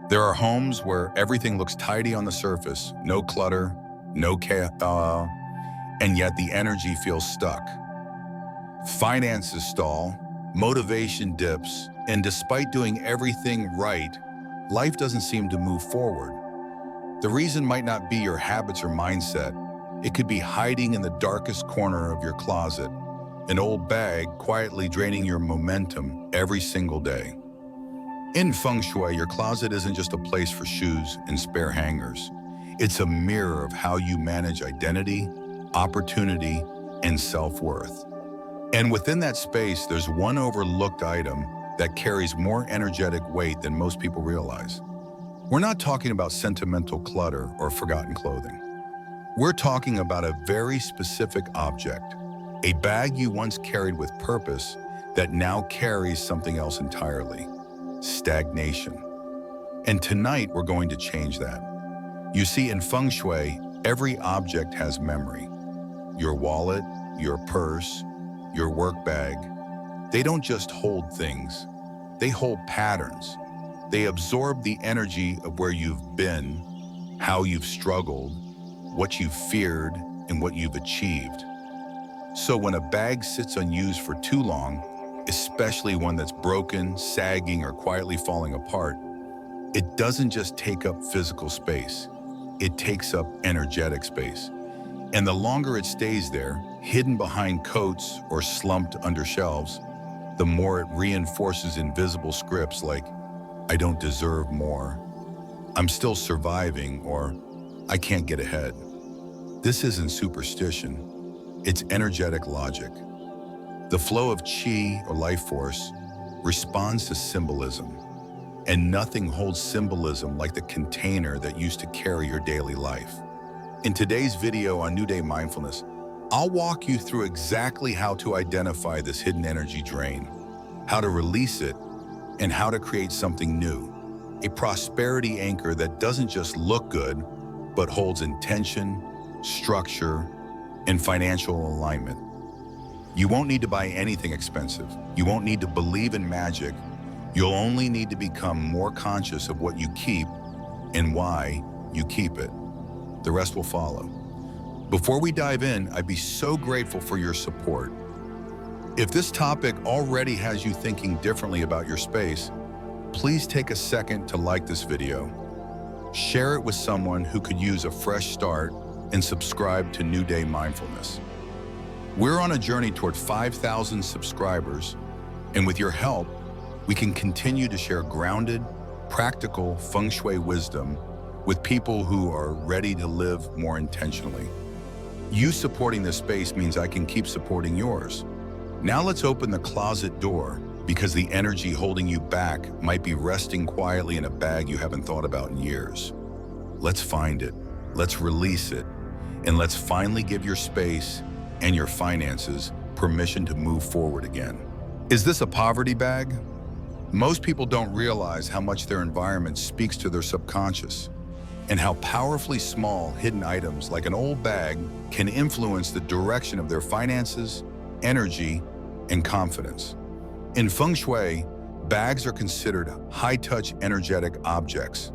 There are homes where everything looks tidy on the surface, no clutter, no chaos, and yet the energy feels stuck. Finances stall, motivation dips, and despite doing everything right, life doesn't seem to move forward. The reason might not be your habits or mindset. It could be hiding in the darkest corner of your closet, an old bag quietly draining your momentum every single day. In Feng Shui, your closet isn't just a place for shoes and spare hangers. It's a mirror of how you manage identity, opportunity, and self-worth. And within that space, there's one overlooked item that carries more energetic weight than most people realize. We're not talking about sentimental clutter or forgotten clothing. We're talking about a very specific object, a bag you once carried with purpose that now carries something else entirely: stagnation. And tonight, we're going to change that. You see, in Feng Shui, every object has memory. Your wallet, your purse, your work bag. They don't just hold things, they hold patterns. They absorb the energy of where you've been, how you've struggled, what you've feared, and what you've achieved. So when a bag sits unused for too long, especially one that's broken, sagging, or quietly falling apart, it doesn't just take up physical space, it takes up energetic space. And the longer it stays there, hidden behind coats or slumped under shelves, the more it reinforces invisible scripts like, "I don't deserve more," "I'm still surviving," or "I can't get ahead." This isn't superstition, it's energetic logic. The flow of qi, or life force, responds to symbolism, and nothing holds symbolism like the container that used to carry your daily life. In today's video on New Day Mindfulness, I'll walk you through exactly how to identify this hidden energy drain, how to release it, and how to create something new, a prosperity anchor that doesn't just look good, but holds intention, structure, and financial alignment. You won't need to buy anything expensive. You won't need to believe in magic. You'll only need to become more conscious of what you keep and why you keep it. The rest will follow. Before we dive in, I'd be so grateful for your support. If this topic already has you thinking differently about your space, please take a second to like this video, share it with someone who could use a fresh start, and subscribe to New Day Mindfulness. We're on a journey toward 5,000 subscribers, and with your help, we can continue to share grounded, practical Feng Shui wisdom with people who are ready to live more intentionally. You supporting this space means I can keep supporting yours. Now let's open the closet door, because the energy holding you back might be resting quietly in a bag you haven't thought about in years. Let's find it, let's release it, and let's finally give your space and your finances permission to move forward again. Is this a poverty bag? Most people don't realize how much their environment speaks to their subconscious, and how powerfully small hidden items like an old bag can influence the direction of their finances, energy, and confidence. In Feng Shui, bags are considered high-touch energetic objects.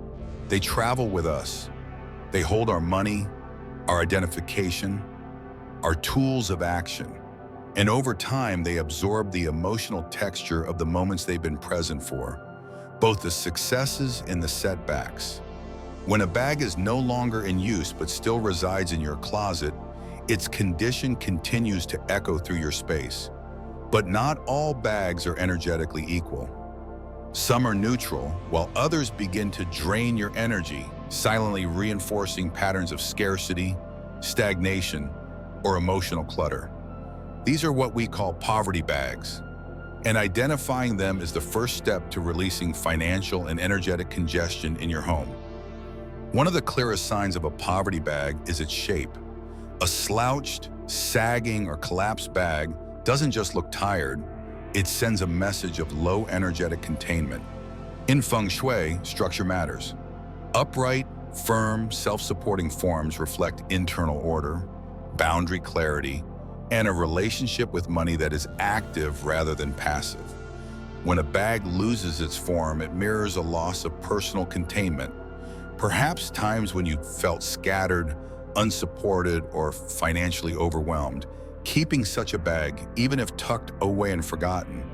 They travel with us. They hold our money, our identification, our tools of action. And over time, they absorb the emotional texture of the moments they've been present for, both the successes and the setbacks. When a bag is no longer in use but still resides in your closet, its condition continues to echo through your space. But not all bags are energetically equal. Some are neutral, while others begin to drain your energy, silently reinforcing patterns of scarcity, stagnation, or emotional clutter. These are what we call poverty bags, and identifying them is the first step to releasing financial and energetic congestion in your home. One of the clearest signs of a poverty bag is its shape. A slouched, sagging, or collapsed bag doesn't just look tired, it sends a message of low energetic containment. In Feng Shui, structure matters. Upright, firm, self-supporting forms reflect internal order, boundary clarity, and a relationship with money that is active rather than passive. When a bag loses its form, it mirrors a loss of personal containment. Perhaps times when you felt scattered, unsupported, or financially overwhelmed. Keeping such a bag, even if tucked away and forgotten,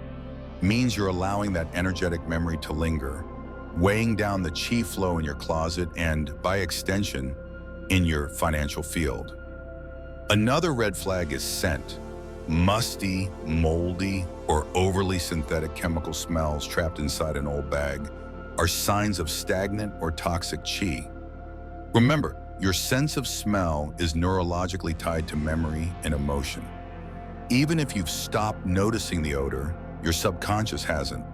means you're allowing that energetic memory to linger, weighing down the chi flow in your closet and, by extension, in your financial field. Another red flag is scent. Musty, moldy, or overly synthetic chemical smells trapped inside an old bag are signs of stagnant or toxic chi. Remember, your sense of smell is neurologically tied to memory and emotion. Even if you've stopped noticing the odor, your subconscious hasn't.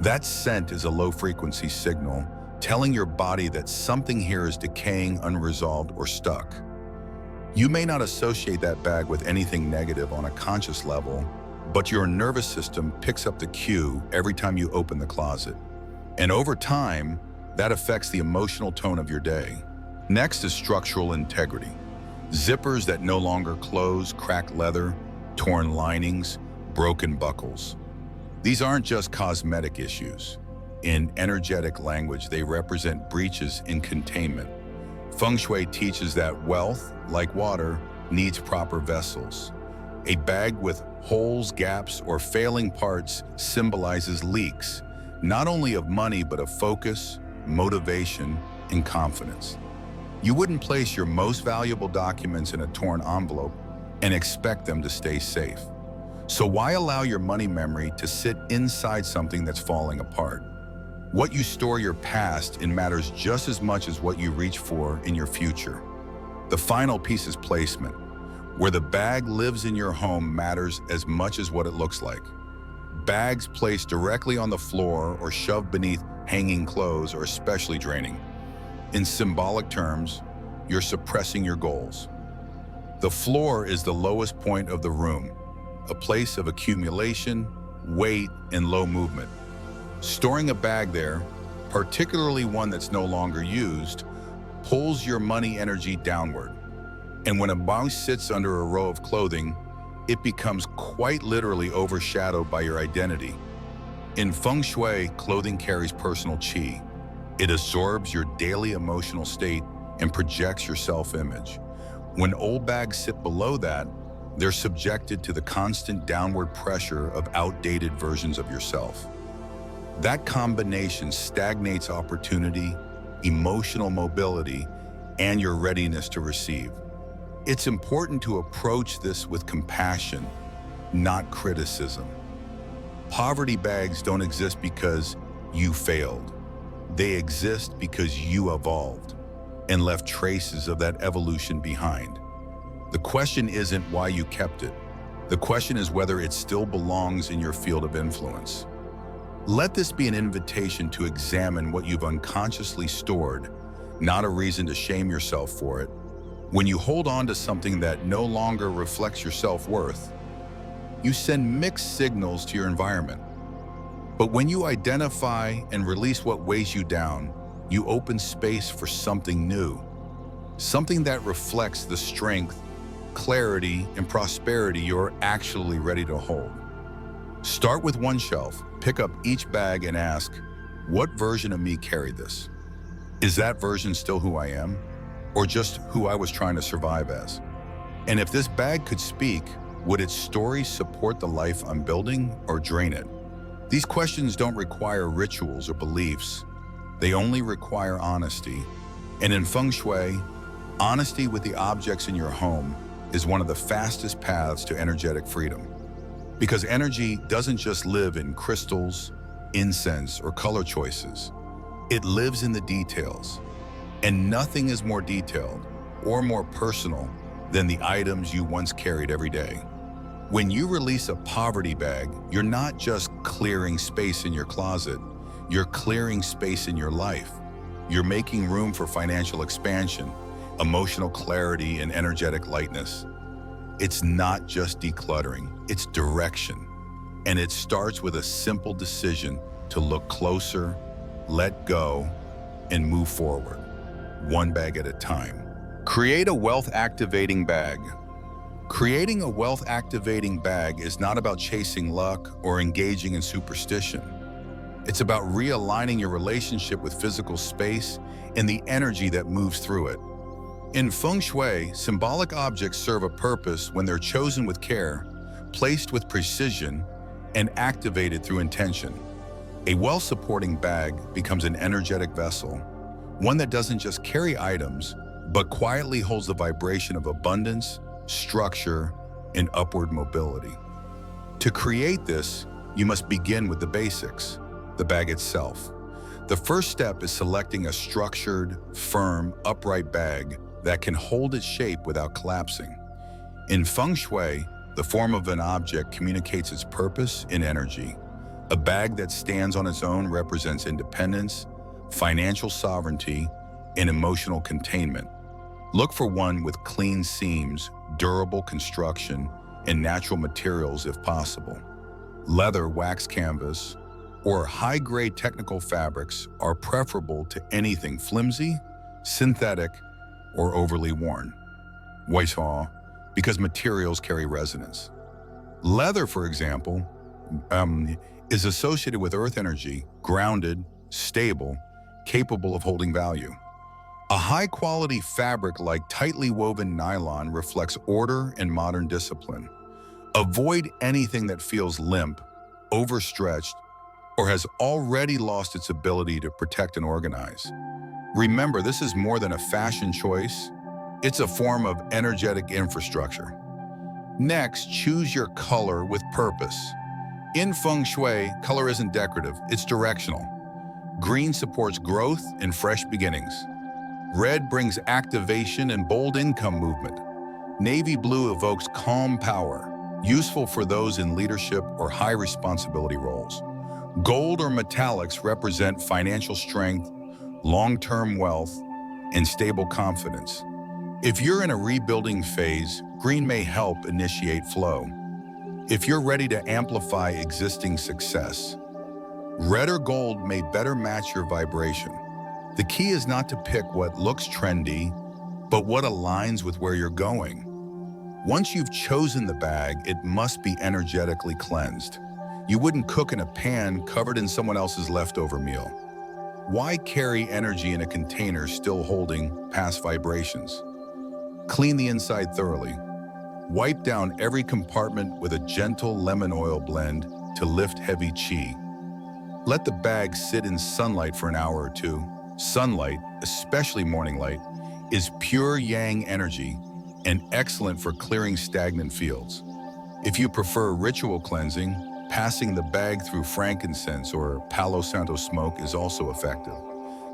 That scent is a low-frequency signal telling your body that something here is decaying, unresolved, or stuck. You may not associate that bag with anything negative on a conscious level, but your nervous system picks up the cue every time you open the closet. And over time, that affects the emotional tone of your day. Next is structural integrity. Zippers that no longer close, cracked leather, torn linings, broken buckles. These aren't just cosmetic issues. In energetic language, they represent breaches in containment. Feng Shui teaches that wealth, like water, needs proper vessels. A bag with holes, gaps, or failing parts symbolizes leaks, not only of money, but of focus, motivation, and confidence. You wouldn't place your most valuable documents in a torn envelope and expect them to stay safe. So why allow your money memory to sit inside something that's falling apart? What you store your past in matters just as much as what you reach for in your future. The final piece is placement. Where the bag lives in your home matters as much as what it looks like. Bags placed directly on the floor or shoved beneath hanging clothes are especially draining. In symbolic terms, you're suppressing your goals. The floor is the lowest point of the room, a place of accumulation, weight, and low movement. Storing a bag there, particularly one that's no longer used, pulls your money energy downward. And when a mouse sits under a row of clothing, it becomes quite literally overshadowed by your identity. In Feng Shui, clothing carries personal chi. It absorbs your daily emotional state and projects your self-image. When old bags sit below that, they're subjected to the constant downward pressure of outdated versions of yourself. That combination stagnates opportunity, emotional mobility, and your readiness to receive. It's important to approach this with compassion, not criticism. Poverty bags don't exist because you failed. They exist because you evolved and left traces of that evolution behind. The question isn't why you kept it. The question is whether it still belongs in your field of influence. Let this be an invitation to examine what you've unconsciously stored, not a reason to shame yourself for it. When you hold on to something that no longer reflects your self-worth, you send mixed signals to your environment. But when you identify and release what weighs you down, you open space for something new, something that reflects the strength, clarity, and prosperity you're actually ready to hold. Start with one shelf, pick up each bag and ask, what version of me carried this? Is that version still who I am? Or just who I was trying to survive as? And if this bag could speak, would its story support the life I'm building or drain it? These questions don't require rituals or beliefs. They only require honesty. And in Feng Shui, honesty with the objects in your home is one of the fastest paths to energetic freedom. Because energy doesn't just live in crystals, incense, or color choices. It lives in the details. And nothing is more detailed or more personal than the items you once carried every day. When you release a poverty bag, you're not just clearing space in your closet, you're clearing space in your life. You're making room for financial expansion, emotional clarity, and energetic lightness. It's not just decluttering, it's direction. And it starts with a simple decision to look closer, let go, and move forward, one bag at a time. Create a wealth-activating bag. Creating a wealth-activating bag is not about chasing luck or engaging in superstition. It's about realigning your relationship with physical space and the energy that moves through it. In Feng Shui, symbolic objects serve a purpose when they're chosen with care, placed with precision, and activated through intention. A well-supporting bag becomes an energetic vessel, one that doesn't just carry items, but quietly holds the vibration of abundance, structure, and upward mobility. To create this, you must begin with the basics, the bag itself. The first step is selecting a structured, firm, upright bag that can hold its shape without collapsing. In Feng Shui, the form of an object communicates its purpose and energy. A bag that stands on its own represents independence, financial sovereignty, and emotional containment. Look for one with clean seams, durable construction, and natural materials if possible. Leather, wax canvas, or high-grade technical fabrics are preferable to anything flimsy, synthetic, or overly worn. Whitehall, because materials carry resonance. Leather, for example, is associated with earth energy, grounded, stable, capable of holding value. A high-quality fabric like tightly woven nylon reflects order and modern discipline. Avoid anything that feels limp, overstretched, or has already lost its ability to protect and organize. Remember, this is more than a fashion choice. It's a form of energetic infrastructure. Next, choose your color with purpose. In Feng Shui, color isn't decorative, it's directional. Green supports growth and fresh beginnings. Red brings activation and bold income movement. Navy blue evokes calm power, useful for those in leadership or high responsibility roles. Gold or metallics represent financial strength, long-term wealth, and stable confidence. If you're in a rebuilding phase, green may help initiate flow. If you're ready to amplify existing success, red or gold may better match your vibration. The key is not to pick what looks trendy, but what aligns with where you're going. Once you've chosen the bag, it must be energetically cleansed. You wouldn't cook in a pan covered in someone else's leftover meal. Why carry energy in a container still holding past vibrations? Clean the inside thoroughly. Wipe down every compartment with a gentle lemon oil blend to lift heavy qi. Let the bag sit in sunlight for an hour or two. Sunlight, especially morning light, is pure yang energy and excellent for clearing stagnant fields. If you prefer ritual cleansing, passing the bag through frankincense or Palo Santo smoke is also effective.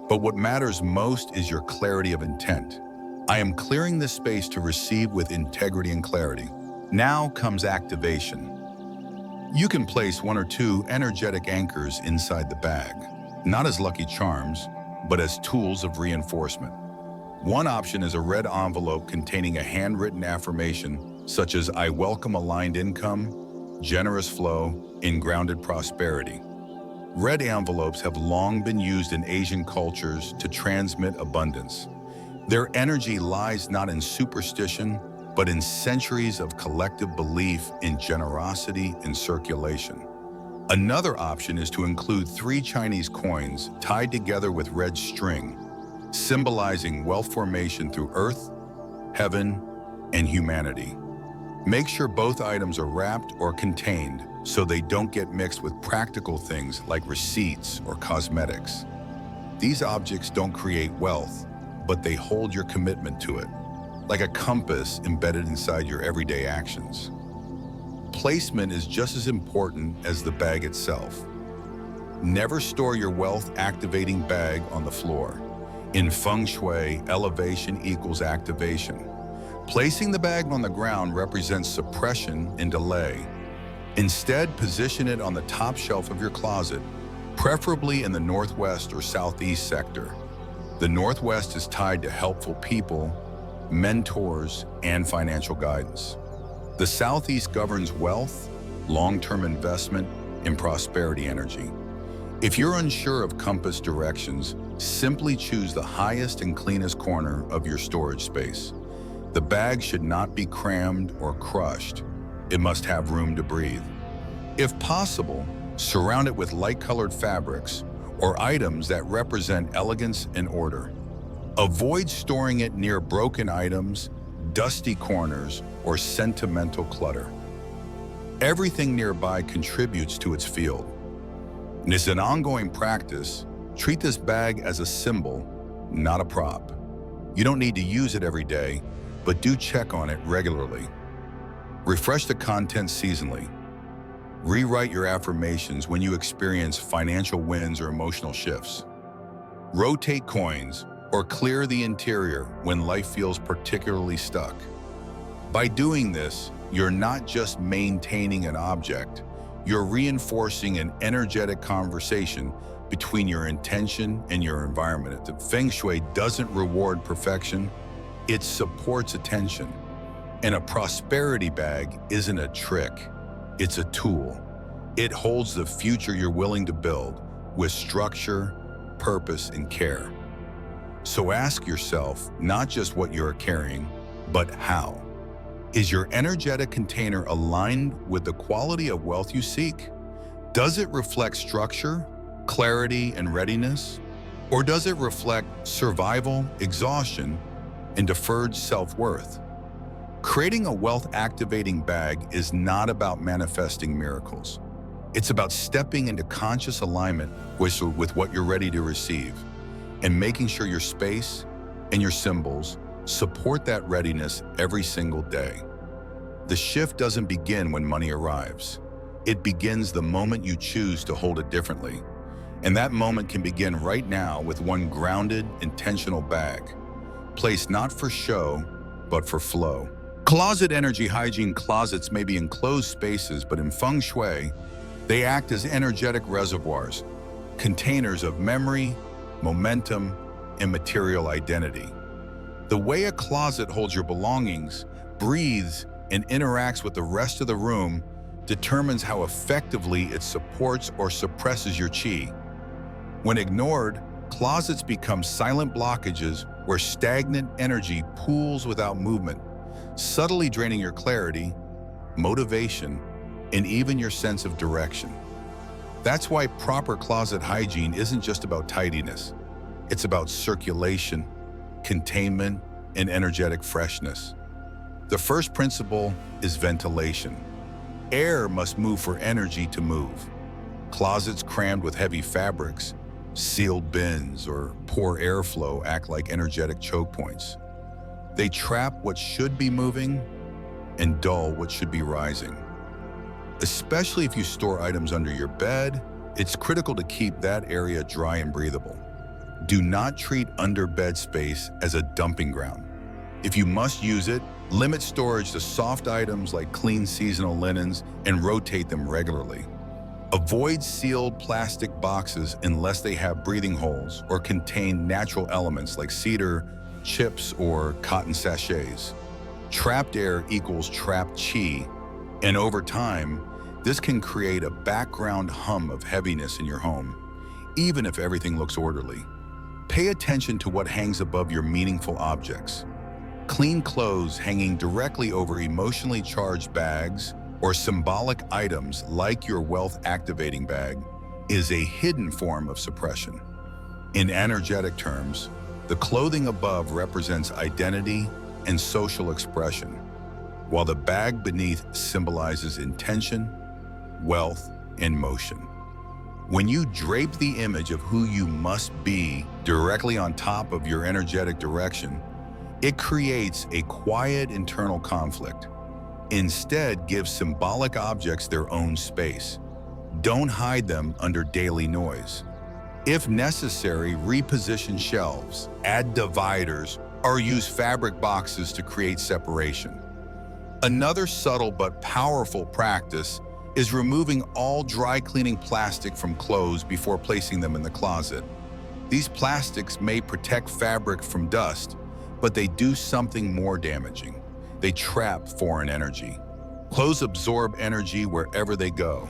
But what matters most is your clarity of intent. I am clearing this space to receive with integrity and clarity. Now comes activation. You can place one or two energetic anchors inside the bag, not as lucky charms, but as tools of reinforcement. One option is a red envelope containing a handwritten affirmation, such as "I welcome aligned income, generous flow, and grounded prosperity." Red envelopes have long been used in Asian cultures to transmit abundance. Their energy lies not in superstition, but in centuries of collective belief in generosity and circulation. Another option is to include 3 Chinese coins tied together with red string, symbolizing wealth formation through earth, heaven, and humanity. Make sure both items are wrapped or contained so they don't get mixed with practical things like receipts or cosmetics. These objects don't create wealth, but they hold your commitment to it, like a compass embedded inside your everyday actions. Placement is just as important as the bag itself. Never store your wealth-activating bag on the floor. In Feng Shui, elevation equals activation. Placing the bag on the ground represents suppression and delay. Instead, position it on the top shelf of your closet, preferably in the northwest or southeast sector. The northwest is tied to helpful people, mentors, and financial guidance. The southeast governs wealth, long-term investment, and prosperity energy. If you're unsure of compass directions, simply choose the highest and cleanest corner of your storage space. The bag should not be crammed or crushed. It must have room to breathe. If possible, surround it with light-colored fabrics or items that represent elegance and order. Avoid storing it near broken items, dusty corners, or sentimental clutter. Everything nearby contributes to its field. And as an ongoing practice, treat this bag as a symbol, not a prop. You don't need to use it every day, but do check on it regularly. Refresh the contents seasonally. Rewrite your affirmations when you experience financial wins or emotional shifts. Rotate coins or clear the interior when life feels particularly stuck. By doing this, you're not just maintaining an object, you're reinforcing an energetic conversation between your intention and your environment. The Feng Shui doesn't reward perfection, it supports attention. And a prosperity bag isn't a trick, it's a tool. It holds the future you're willing to build with structure, purpose, and care. So ask yourself not just what you're carrying, but how. Is your energetic container aligned with the quality of wealth you seek? Does it reflect structure, clarity, and readiness? Or does it reflect survival, exhaustion, and deferred self-worth? Creating a wealth-activating bag is not about manifesting miracles. It's about stepping into conscious alignment with what you're ready to receive and making sure your space and your symbols support that readiness every single day. The shift doesn't begin when money arrives. It begins the moment you choose to hold it differently. And that moment can begin right now with one grounded, intentional bag, placed not for show, but for flow. Closet energy hygiene closets may be enclosed spaces, but in Feng Shui, they act as energetic reservoirs, containers of memory, momentum, and material identity. The way a closet holds your belongings, breathes, and interacts with the rest of the room determines how effectively it supports or suppresses your qi. When ignored, closets become silent blockages where stagnant energy pools without movement, subtly draining your clarity, motivation, and even your sense of direction. That's why proper closet hygiene isn't just about tidiness. It's about circulation, containment, and energetic freshness. The first principle is ventilation. Air must move for energy to move. Closets crammed with heavy fabrics, sealed bins, or poor airflow act like energetic choke points. They trap what should be moving and dull what should be rising. Especially if you store items under your bed, it's critical to keep that area dry and breathable. Do not treat under-bed space as a dumping ground. If you must use it, limit storage to soft items like clean seasonal linens and rotate them regularly. Avoid sealed plastic boxes unless they have breathing holes or contain natural elements like cedar, chips, or cotton sachets. Trapped air equals trapped qi, and over time, this can create a background hum of heaviness in your home, even if everything looks orderly. Pay attention to what hangs above your meaningful objects. Clean clothes hanging directly over emotionally charged bags or symbolic items like your wealth-activating bag is a hidden form of suppression. In energetic terms, the clothing above represents identity and social expression, while the bag beneath symbolizes intention, wealth, and motion. When you drape the image of who you must be directly on top of your energetic direction, it creates a quiet internal conflict. Instead, give symbolic objects their own space. Don't hide them under daily noise. If necessary, reposition shelves, add dividers, or use fabric boxes to create separation. Another subtle but powerful practice is removing all dry cleaning plastic from clothes before placing them in the closet. These plastics may protect fabric from dust, but they do something more damaging. They trap foreign energy. Clothes absorb energy wherever they go,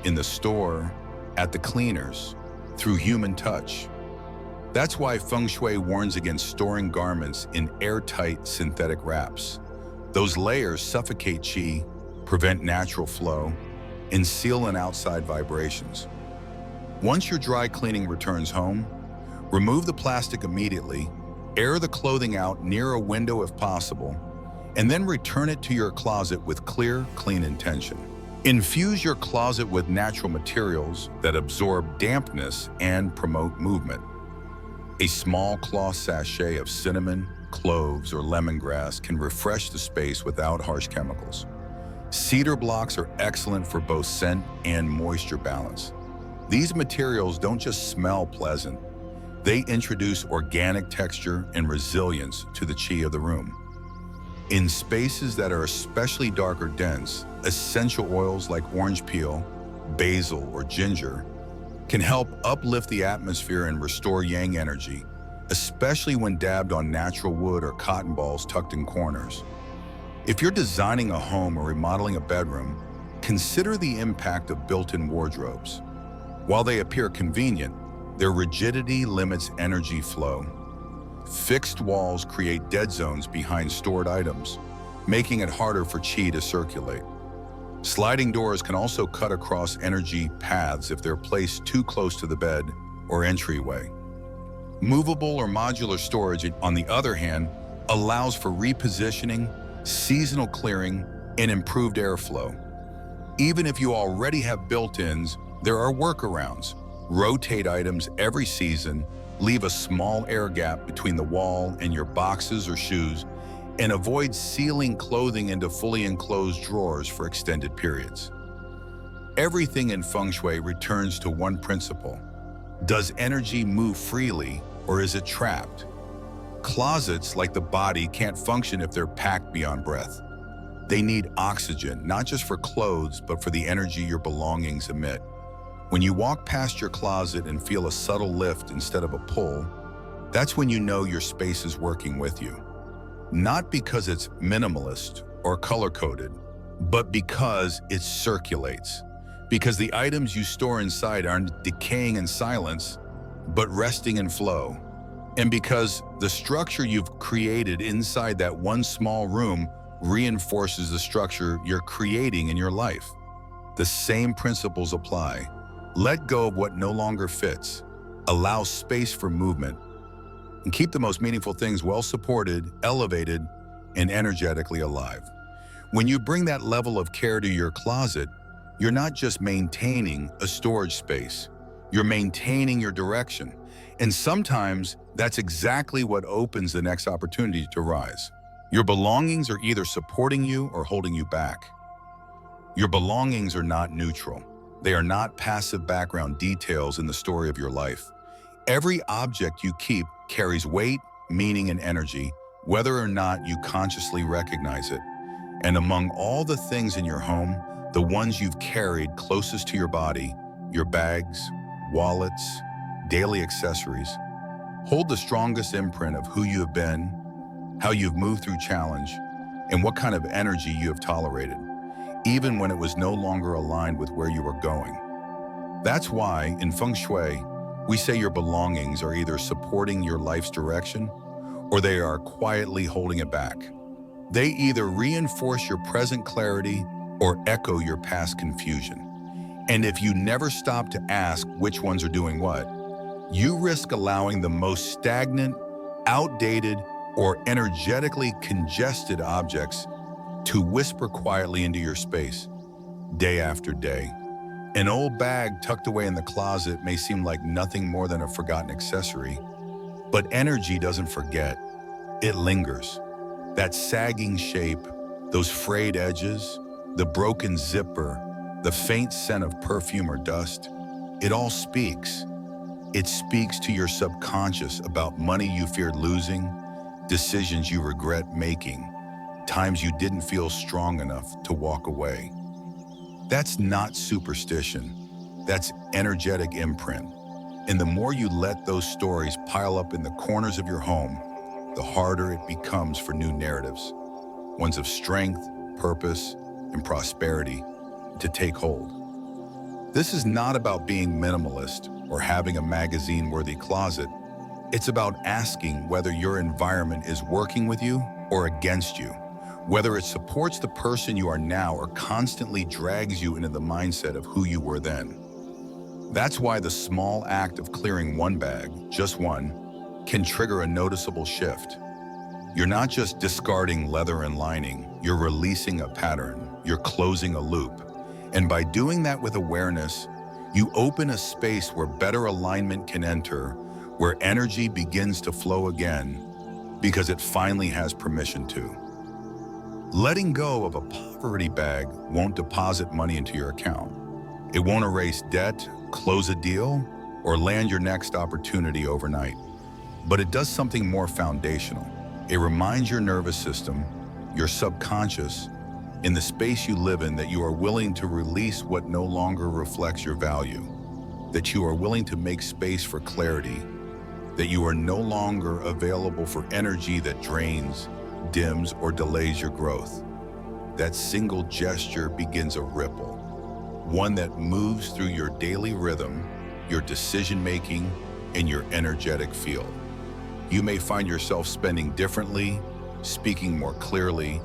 in the store, at the cleaners, through human touch. That's why Feng Shui warns against storing garments in airtight synthetic wraps. Those layers suffocate qi, prevent natural flow, and seal in outside vibrations. Once your dry cleaning returns home, remove the plastic immediately, air the clothing out near a window if possible, and then return it to your closet with clear, clean intention. Infuse your closet with natural materials that absorb dampness and promote movement. A small cloth sachet of cinnamon, cloves, or lemongrass can refresh the space without harsh chemicals. Cedar blocks are excellent for both scent and moisture balance. These materials don't just smell pleasant, they introduce organic texture and resilience to the qi of the room. In spaces that are especially dark or dense, essential oils like orange peel, basil, or ginger can help uplift the atmosphere and restore yang energy, especially when dabbed on natural wood or cotton balls tucked in corners. If you're designing a home or remodeling a bedroom, consider the impact of built-in wardrobes. While they appear convenient, their rigidity limits energy flow. Fixed walls create dead zones behind stored items, making it harder for qi to circulate. Sliding doors can also cut across energy paths if they're placed too close to the bed or entryway. Movable or modular storage, on the other hand, allows for repositioning, seasonal clearing, and improved airflow. Even if you already have built-ins, there are workarounds. Rotate items every season, leave a small air gap between the wall and your boxes or shoes, and avoid sealing clothing into fully enclosed drawers for extended periods. Everything in Feng Shui returns to one principle. Does energy move freely, or is it trapped? Closets, like the body, can't function if they're packed beyond breath. They need oxygen, not just for clothes, but for the energy your belongings emit. When you walk past your closet and feel a subtle lift instead of a pull, that's when you know your space is working with you. Not because it's minimalist or color-coded, but because it circulates. Because the items you store inside aren't decaying in silence, but resting in flow. And because the structure you've created inside that one small room reinforces the structure you're creating in your life. The same principles apply. Let go of what no longer fits. Allow space for movement. And keep the most meaningful things well supported, elevated, and energetically alive. When you bring that level of care to your closet, you're not just maintaining a storage space. You're maintaining your direction. And sometimes that's exactly what opens the next opportunity to rise. Your belongings are either supporting you or holding you back. Your belongings are not neutral. They are not passive background details in the story of your life. Every object you keep carries weight, meaning, and energy, whether or not you consciously recognize it. And among all the things in your home, the ones you've carried closest to your body, your bags, wallets, daily accessories, hold the strongest imprint of who you have been, how you've moved through challenge, and what kind of energy you have tolerated, even when it was no longer aligned with where you were going. That's why, in Feng Shui, we say your belongings are either supporting your life's direction or they are quietly holding it back. They either reinforce your present clarity or echo your past confusion. And if you never stop to ask which ones are doing what, you risk allowing the most stagnant, outdated, or energetically congested objects to whisper quietly into your space, day after day. An old bag tucked away in the closet may seem like nothing more than a forgotten accessory, but energy doesn't forget, it lingers. That sagging shape, those frayed edges, the broken zipper, the faint scent of perfume or dust, it all speaks. It speaks to your subconscious about money you feared losing, decisions you regret making, times you didn't feel strong enough to walk away. That's not superstition, that's energetic imprint. And the more you let those stories pile up in the corners of your home, the harder it becomes for new narratives, ones of strength, purpose, and prosperity, to take hold. This is not about being minimalist or having a magazine-worthy closet. It's about asking whether your environment is working with you or against you, whether it supports the person you are now or constantly drags you into the mindset of who you were then. That's why the small act of clearing one bag, just one, can trigger a noticeable shift. You're not just discarding leather and lining, you're releasing a pattern, you're closing a loop. And by doing that with awareness, you open a space where better alignment can enter, where energy begins to flow again, because it finally has permission to. Letting go of a poverty bag won't deposit money into your account. It won't erase debt, close a deal, or land your next opportunity overnight. But it does something more foundational. It reminds your nervous system, your subconscious, in the space you live in, that you are willing to release what no longer reflects your value, that you are willing to make space for clarity, that you are no longer available for energy that drains, dims, or delays your growth. That single gesture begins a ripple, one that moves through your daily rhythm, your decision-making, and your energetic field. You may find yourself spending differently, speaking more clearly,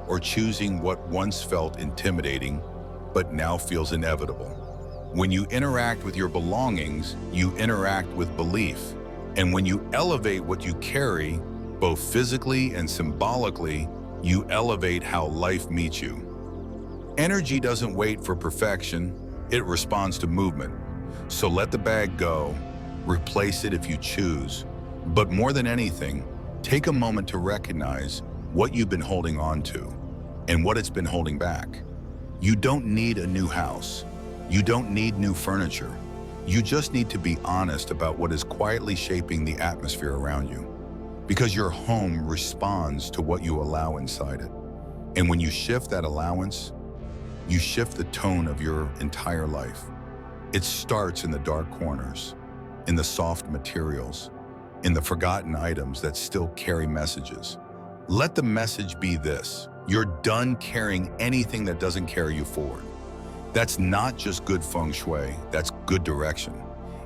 or choosing what once felt intimidating, but now feels inevitable. When you interact with your belongings, you interact with belief. And when you elevate what you carry, both physically and symbolically, you elevate how life meets you. Energy doesn't wait for perfection, it responds to movement. So let the bag go, replace it if you choose. But more than anything, take a moment to recognize what you've been holding on to and what it's been holding back. You don't need a new house. You don't need new furniture. You just need to be honest about what is quietly shaping the atmosphere around you. Because your home responds to what you allow inside it. And when you shift that allowance, you shift the tone of your entire life. It starts in the dark corners, in the soft materials, in the forgotten items that still carry messages. Let the message be this: you're done carrying anything that doesn't carry you forward. That's not just good feng shui, that's good direction.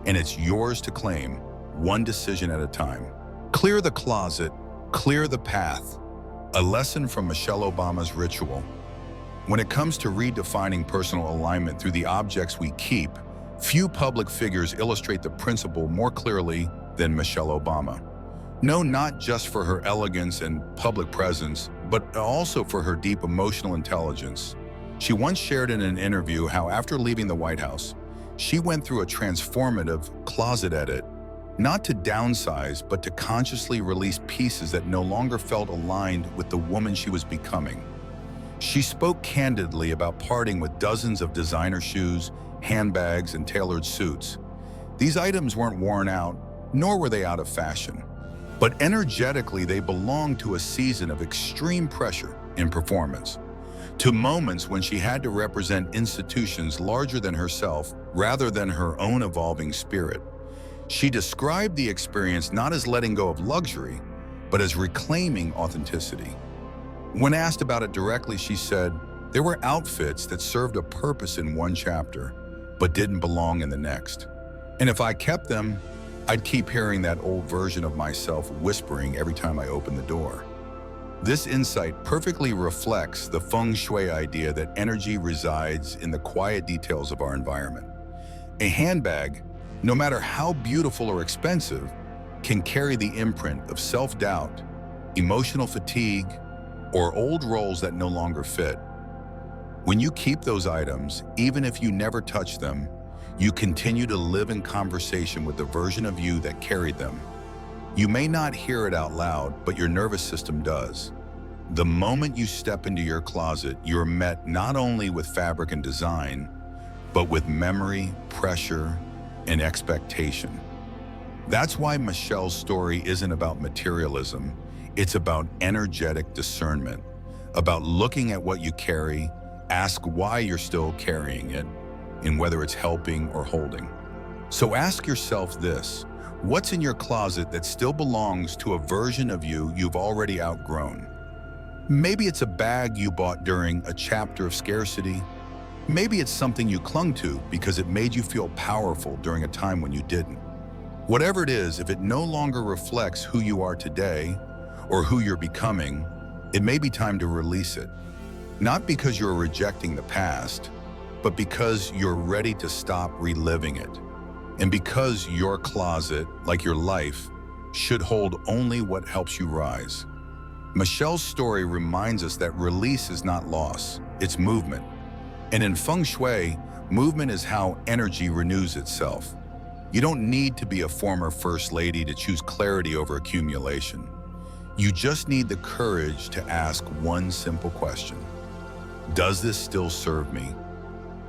And it's yours to claim, one decision at a time. Clear the closet, clear the path. A lesson from Michelle Obama's ritual. When it comes to redefining personal alignment through the objects we keep, few public figures illustrate the principle more clearly than Michelle Obama. Known not just for her elegance and public presence, but also for her deep emotional intelligence. She once shared in an interview how after leaving the White House, she went through a transformative closet edit, not to downsize, but to consciously release pieces that no longer felt aligned with the woman she was becoming. She spoke candidly about parting with dozens of designer shoes, handbags, and tailored suits. These items weren't worn out, nor were they out of fashion. But energetically, they belonged to a season of extreme pressure in performance, to moments when she had to represent institutions larger than herself rather than her own evolving spirit. She described the experience not as letting go of luxury, but as reclaiming authenticity. When asked about it directly, she said, "There were outfits that served a purpose in one chapter, but didn't belong in the next. And if I kept them, I'd keep hearing that old version of myself whispering every time I opened the door." This insight perfectly reflects the Feng Shui idea that energy resides in the quiet details of our environment. A handbag, no matter how beautiful or expensive, can carry the imprint of self-doubt, emotional fatigue, or old roles that no longer fit. When you keep those items, even if you never touch them, you continue to live in conversation with the version of you that carried them. You may not hear it out loud, but your nervous system does. The moment you step into your closet, you're met not only with fabric and design, but with memory, pressure, and expectation. That's why Michelle's story isn't about materialism. It's about energetic discernment, about looking at what you carry, ask why you're still carrying it, and whether it's helping or holding. So ask yourself this: what's in your closet that still belongs to a version of you you've already outgrown? Maybe it's a bag you bought during a chapter of scarcity. Maybe it's something you clung to because it made you feel powerful during a time when you didn't. Whatever it is, if it no longer reflects who you are today or who you're becoming, it may be time to release it. Not because you're rejecting the past, but because you're ready to stop reliving it. And because your closet, like your life, should hold only what helps you rise. Michelle's story reminds us that release is not loss, it's movement. And in Feng Shui, movement is how energy renews itself. You don't need to be a former first lady to choose clarity over accumulation. You just need the courage to ask one simple question. Does this still serve me?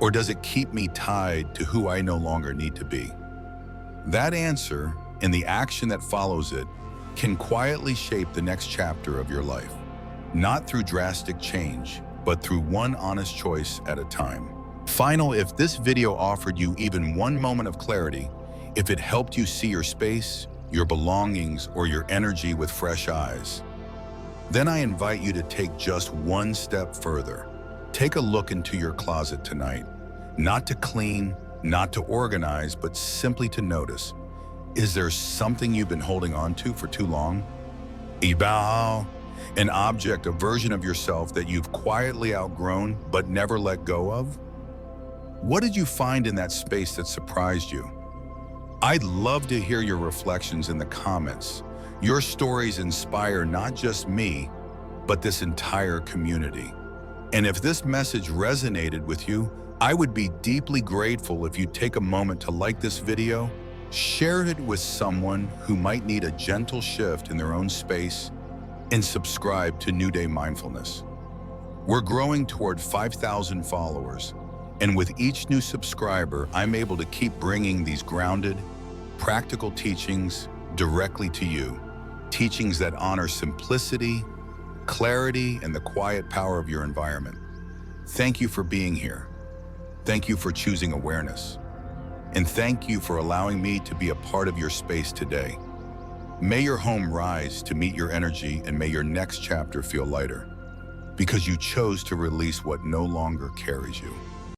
Or does it keep me tied to who I no longer need to be? That answer, and the action that follows it, can quietly shape the next chapter of your life. Not through drastic change, but through one honest choice at a time. If this video offered you even one moment of clarity, if it helped you see your space, your belongings, or your energy with fresh eyes, then I invite you to take just one step further. Take a look into your closet tonight. Not to clean, not to organize, but simply to notice. Is there something you've been holding on to for too long? An object, a version of yourself that you've quietly outgrown but never let go of? What did you find in that space that surprised you? I'd love to hear your reflections in the comments. Your stories inspire not just me, but this entire community. And if this message resonated with you, I would be deeply grateful if you'd take a moment to like this video, share it with someone who might need a gentle shift in their own space, and subscribe to New Day Mindfulness. We're growing toward 5,000 followers, and with each new subscriber, I'm able to keep bringing these grounded, practical teachings directly to you. Teachings that honor simplicity, clarity, and the quiet power of your environment. Thank you for being here. Thank you for choosing awareness. And thank you for allowing me to be a part of your space today. May your home rise to meet your energy, and may your next chapter feel lighter, because you chose to release what no longer carries you.